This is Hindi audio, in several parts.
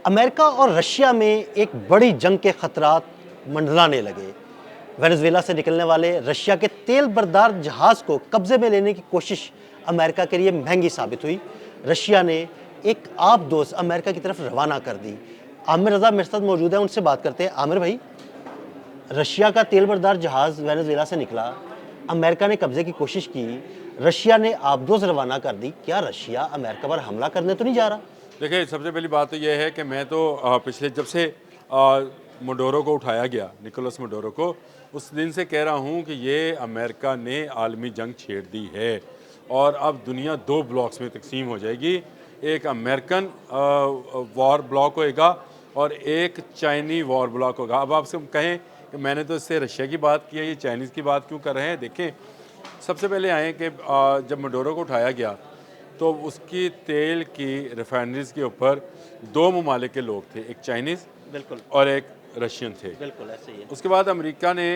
अमेरिका और रशिया में एक बड़ी जंग के खतरात मंडराने लगे। वेनेजुएला से निकलने वाले रशिया के तेल बरदार जहाज को कब्जे में लेने की कोशिश अमेरिका के लिए महंगी साबित हुई। रशिया ने एक आबदोज अमेरिका की तरफ रवाना कर दी। आमिर रजा मेरे साथ मौजूद है, उनसे बात करते हैं। आमिर भाई, रशिया का तेल बरदार जहाज वेनेजुएला से निकला, अमेरिका ने कब्जे की कोशिश की, रशिया ने आबदोज रवाना कर दी। क्या रशिया अमेरिका पर हमला करने तो नहीं जा रहा? देखिए, सबसे पहली बात तो ये है कि मैं तो पिछले जब से मडोरो को उठाया गया, निकोलस मडोरो को, उस दिन से कह रहा हूँ कि ये अमेरिका ने आलमी जंग छेड़ दी है और अब दुनिया दो ब्लॉक्स में तकसीम हो जाएगी। एक अमेरिकन वॉर ब्लॉक होएगा और एक चाइनी वॉर ब्लॉक होगा। अब आपसे कहें कि मैंने तो इससे रशिया की बात की है, ये चाइनीज़ की बात क्यों कर रहे हैं? देखें, सबसे पहले आए कि जब मडोरो को उठाया गया तो उसकी तेल की रिफाइनरीज के ऊपर दो ममालिक के लोग थे, एक चाइनीज़ बिल्कुल और एक रशियन थे। बिल्कुल ऐसे ही है। उसके बाद अमेरिका ने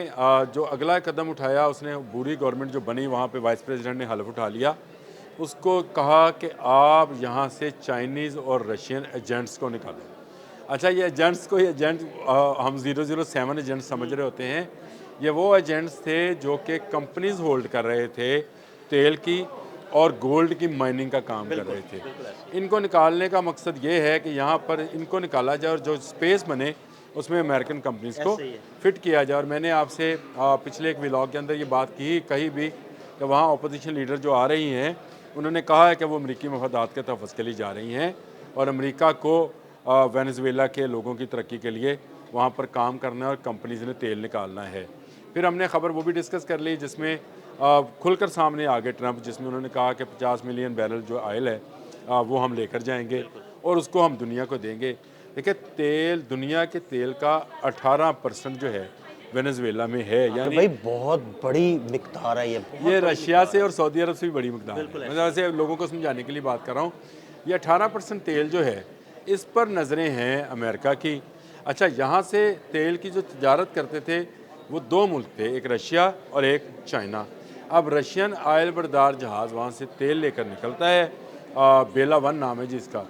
जो अगला कदम उठाया, उसने बुरी गवर्नमेंट जो बनी वहाँ पे वाइस प्रेसिडेंट ने हल्फ उठा लिया, उसको कहा कि आप यहाँ से चाइनीज़ और रशियन एजेंट्स को निकालो। अच्छा, ये एजेंट्स को, ये एजेंट हम 007 एजेंट समझ रहे होते हैं, ये वो एजेंट्स थे जो कि कंपनीज होल्ड कर रहे थे तेल की और गोल्ड की माइनिंग का काम कर रहे थे। इनको निकालने का मकसद ये है कि यहाँ पर इनको निकाला जाए और जो स्पेस बने उसमें अमेरिकन कंपनीज को फिट किया जाए। और मैंने आपसे पिछले एक व्लॉग के अंदर ये बात कही भी कि वहाँ अपोजिशन लीडर जो आ रही हैं, उन्होंने कहा है कि वो अमरीकी मफादात के तहफ़्फ़ुज़ के लिए जा रही हैं और अमरीका को वेनेजुएला के लोगों की तरक्की के लिए वहाँ पर काम करना है और कंपनीज ने तेल निकालना है। फिर हमने ख़बर वो भी डिस्कस कर ली जिसमें खुलकर सामने आ गए ट्रंप, जिसमें उन्होंने कहा कि 50 मिलियन बैरल जो ऑयल है वो हम लेकर जाएंगे और उसको हम दुनिया को देंगे। देखिए, तेल, दुनिया के तेल का 18% जो है वेनेजुएला में है, यानी भाई बहुत बड़ी मिकदार है ये रशिया से और सऊदी अरब से भी बड़ी मिकदार है। मतलब ऐसे लोगों को समझाने के लिए बात कर रहा हूँ। ये 18% तेल जो है, इस पर नज़रें हैं अमेरिका की। अच्छा, यहाँ से तेल की जो तजारत करते थे वो दो मुल्क थे, एक रशिया और एक चाइना। अब रशियन आयल बरदार जहाज़ वहाँ से तेल लेकर निकलता है, बेला वन नाम है जिसका,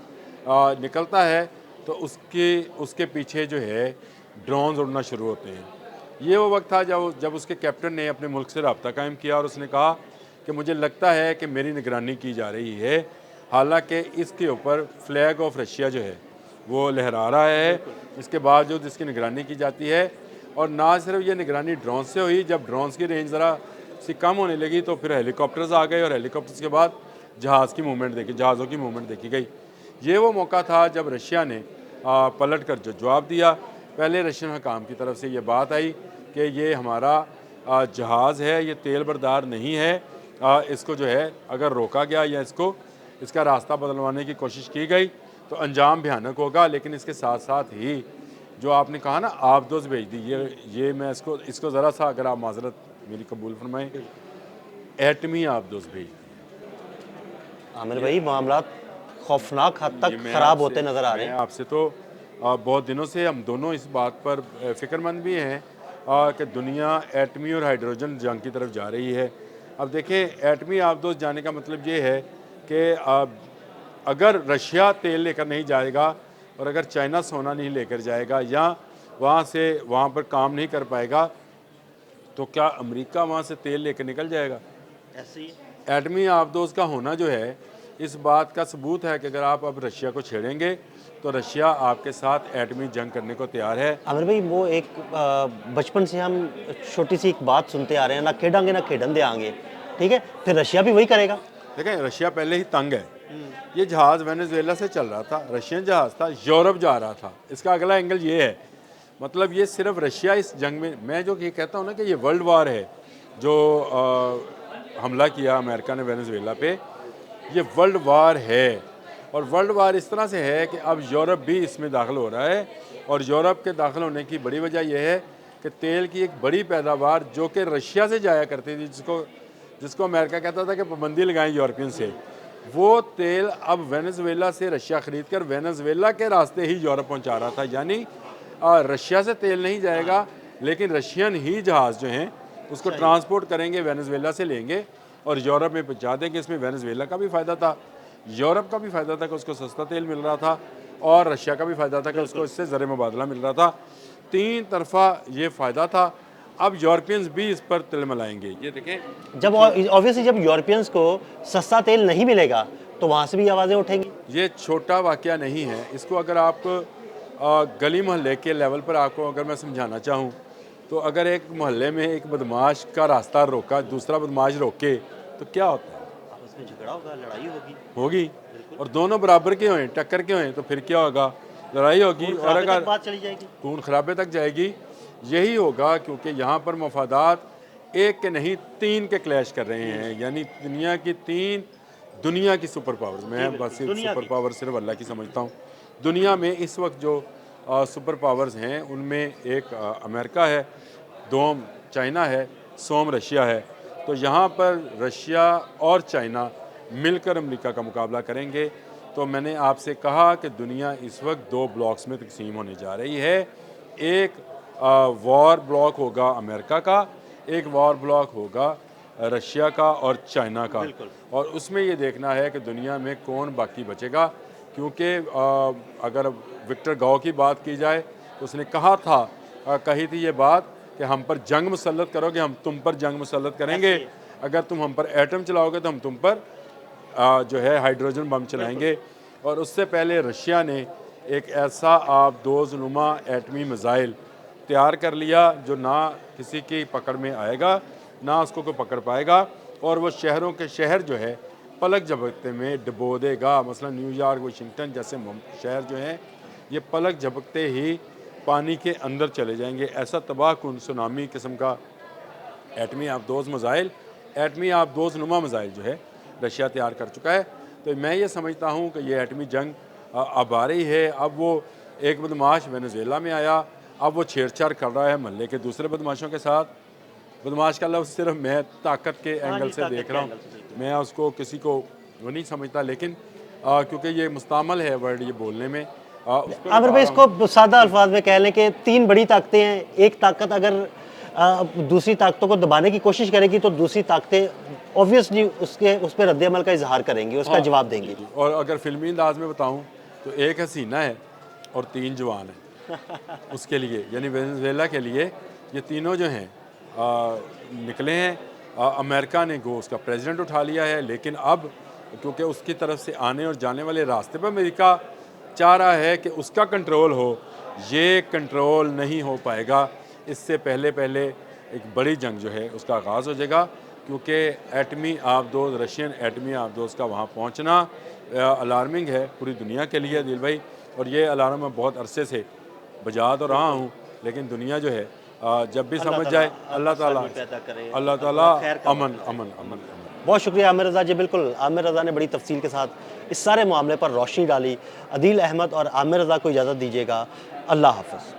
निकलता है तो उसके पीछे जो है ड्रोन्स उड़ना शुरू होते हैं। ये वो वक्त था जब उसके कैप्टन ने अपने मुल्क से रब्ता कायम किया और उसने कहा कि मुझे लगता है कि मेरी निगरानी की जा रही है, हालांकि इसके ऊपर फ्लैग ऑफ रशिया जो है वो लहरा रहा है। इसके बावजूद इसकी निगरानी की जाती है और ना सिर्फ ये निगरानी ड्रोन से हुई, जब ड्रोन्स की रेंज ज़रा सी कम होने लगी तो फिर हेलीकॉप्टर्स आ गए और हेलीकॉप्टर्स के बाद जहाज़ों की मूवमेंट देखी गई। ये वो मौका था जब रशिया ने पलट कर जो जवाब दिया। पहले रशियन हुकाम की तरफ से ये बात आई कि ये हमारा जहाज़ है, ये तेल बरदार नहीं है, इसको जो है अगर रोका गया या इसका रास्ता बदलवाने की कोशिश की गई तो अंजाम भयानक होगा। लेकिन इसके साथ साथ ही जो आपने कहा ना आबदोज भेज दी, ये मैं इसको ज़रा सा अगर आप माजरत मेरी कबूल फरमाएँ, एटमी आबदोज भेज दी। आमिर भाई, मामला खौफनाक हद तक खराब होते नजर आ रहे हैं। आपसे तो बहुत दिनों से हम दोनों इस बात पर फ़िक्रमंद भी हैं कि दुनिया एटमी और हाइड्रोजन जंग की तरफ जा रही है। अब देखें, एटमी आबदोज जाने का मतलब ये है कि अगर रशिया तेल लेकर नहीं जाएगा और अगर चाइना सोना नहीं लेकर जाएगा या वहाँ पर काम नहीं कर पाएगा तो क्या अमेरिका वहाँ से तेल लेकर निकल जाएगा? ऐसे ही एटमी आबदोज का होना जो है इस बात का सबूत है कि अगर आप अब रशिया को छेड़ेंगे तो रशिया आपके साथ एटमी जंग करने को तैयार है। आमिर भाई, वो एक बचपन से हम छोटी सी एक बात सुनते आ रहे हैं, ना खेडांगे ना खेडन दे आएंगे, ठीक है? फिर रशिया भी वही करेगा। देखें, रशिया पहले ही तंग है। ये जहाज़ वेनेजुएला से चल रहा था, रशियन जहाज़ था, यूरोप जा रहा था। इसका अगला एंगल ये है, मतलब ये सिर्फ रशिया इस जंग में, मैं जो ये कहता हूँ ना कि ये वर्ल्ड वार है जो हमला किया अमेरिका ने वेनेजुएला पे, ये वर्ल्ड वार है। और वर्ल्ड वार इस तरह से है कि अब यूरोप भी इसमें दाखिल हो रहा है और यूरोप के दाखिल होने की बड़ी वजह यह है कि तेल की एक बड़ी पैदावार जो कि रशिया से जाया करती थी, जिसको अमेरिका कहता था कि पाबंदी लगाएं यूरोपियन से, वो तेल अब वेनेजुएला से रशिया ख़रीद कर वेनेजुएला के रास्ते ही यूरोप पहुंचा रहा था। यानी रशिया से तेल नहीं जाएगा, लेकिन रशियन ही जहाज़ जो हैं उसको ट्रांसपोर्ट करेंगे, वेनेजुएला से लेंगे और यूरोप में पहुंचा देंगे। इसमें वेनेजुएला का भी फ़ायदा था, यूरोप का भी फ़ायदा था कि उसको सस्ता तेल मिल रहा था और रशिया का भी फ़ायदा था कि उसको इससे ज़र मुबादला मिल रहा था। तीन तरफ़ा ये फ़ायदा था। अब यूरोपियंस भी इस पर तिलमिलाएंगे। ये देखें, जब ऑब्वियसली जब यूरोपियंस को सस्ता तेल नहीं मिलेगा तो वहाँ से भी आवाज़ें उठेंगी। ये छोटा वाक़या नहीं है। इसको अगर आप गली मोहल्ले के लेवल पर आपको अगर मैं समझाना चाहूँ, तो अगर एक मोहल्ले में एक बदमाश का रास्ता रोका, दूसरा बदमाश रोके, तो क्या होता है? आपस में झगड़ा होगा, लड़ाई होगी। और दोनों बराबर के हों, टक्कर के हों, तो फिर क्या होगा? लड़ाई होगी। और अगर बात चली जाएगी, खून खराबे तक जाएगी। यही होगा, क्योंकि यहाँ पर मफादात एक के नहीं तीन के क्लैश कर रहे हैं। यानी दुनिया की तीन दुनिया की सुपर पावर्स, मैं बस सुपर पावर सिर्फ अल्लाह की समझता हूँ। दुनिया में इस वक्त जो सुपर पावर्स हैं उनमें एक अमेरिका है, दोम चाइना है, सोम रशिया है। तो यहाँ पर रशिया और चाइना मिलकर अमेरिका का मुकाबला करेंगे। तो मैंने आपसे कहा कि दुनिया इस वक्त दो ब्लॉक्स में तकसीम होने जा रही है। एक वॉर ब्लॉक होगा अमेरिका का, एक वॉर ब्लॉक होगा रशिया का और चाइना का। और उसमें ये देखना है कि दुनिया में कौन बाकी बचेगा। क्योंकि अगर विक्टर गाओ की बात की जाए तो उसने कहा था, कही थी ये बात कि हम पर जंग मुसल्लत करोगे, हम तुम पर जंग मुसल्लत करेंगे। अगर तुम हम पर एटम चलाओगे तो हम तुम पर जो है हाइड्रोजन बम चलाएंगे। और उससे पहले रशिया ने एक ऐसा आबदोज़नुमा एटमी मिज़ाइल तैयार कर लिया जो ना किसी की पकड़ में आएगा, ना उसको कोई पकड़ पाएगा। और वो शहरों के शहर जो है पलक झपकते में डुबो देगा। मसलन न्यूयॉर्क, वाशिंगटन जैसे शहर जो हैं ये पलक झपकते ही पानी के अंदर चले जाएंगे। ऐसा तबाहकुन सुनामी किस्म का एटमी आबदोज़नुमा मिज़ाइल जो है रशिया तैयार कर चुका है। तो मैं ये समझता हूँ कि ये एटमी जंग अब आ रही है। अब वो एक बदमाश वेनेजुएला में आया, अब वो छेड़छाड़ कर रहा है महल्ले के दूसरे बदमाशों के साथ। बदमाश का लफ्ज़ सिर्फ मैं ताकत के एंगल से देख रहा हूँ, मैं उसको किसी को वो नहीं समझता। लेकिन क्योंकि ये मुस्तामल है वर्ड ये बोलने में। आमिर भाई, इसको सादा अल्फाज में कह लें कि तीन बड़ी ताकतें हैं। एक ताकत अगर दूसरी ताकतों को दबाने की कोशिश करेगी तो दूसरी ताकतें ऑब्वियसली उस पर रद्द-ए-अमल का इजहार करेंगी, उसका जवाब देंगी। और अगर फिल्मी अंदाज में बताऊँ तो एक हसीना है और तीन जवान हैं उसके लिए, यानी वेनेजुएला के लिए ये तीनों जो हैं निकले हैं। अमेरिका ने उसका प्रेसिडेंट उठा लिया है। लेकिन अब क्योंकि उसकी तरफ से आने और जाने वाले रास्ते पर अमेरिका चाह रहा है कि उसका कंट्रोल हो, ये कंट्रोल नहीं हो पाएगा। इससे पहले एक बड़ी जंग जो है उसका आगाज़ हो जाएगा। क्योंकि एटमी आबदोज़, रशियन एटमी आबदोज़ का वहाँ पहुँचना अलार्मिंग है पूरी दुनिया के लिए दिल भाई। और ये अलार्म मैं बहुत अरसे से बजा तो रहा हूँ, लेकिन दुनिया जो है जब भी समझ जाए अल्लाह ताला अमन अमन अमन अमन। बहुत शुक्रिया आमिर रज़ा जी। बिल्कुल, आमिर रज़ा ने बड़ी तफसील के साथ इस सारे मामले पर रोशनी डाली। अदील अहमद और आमिर रज़ा को इजाज़त दीजिएगा। अल्लाह हाफ़िज़।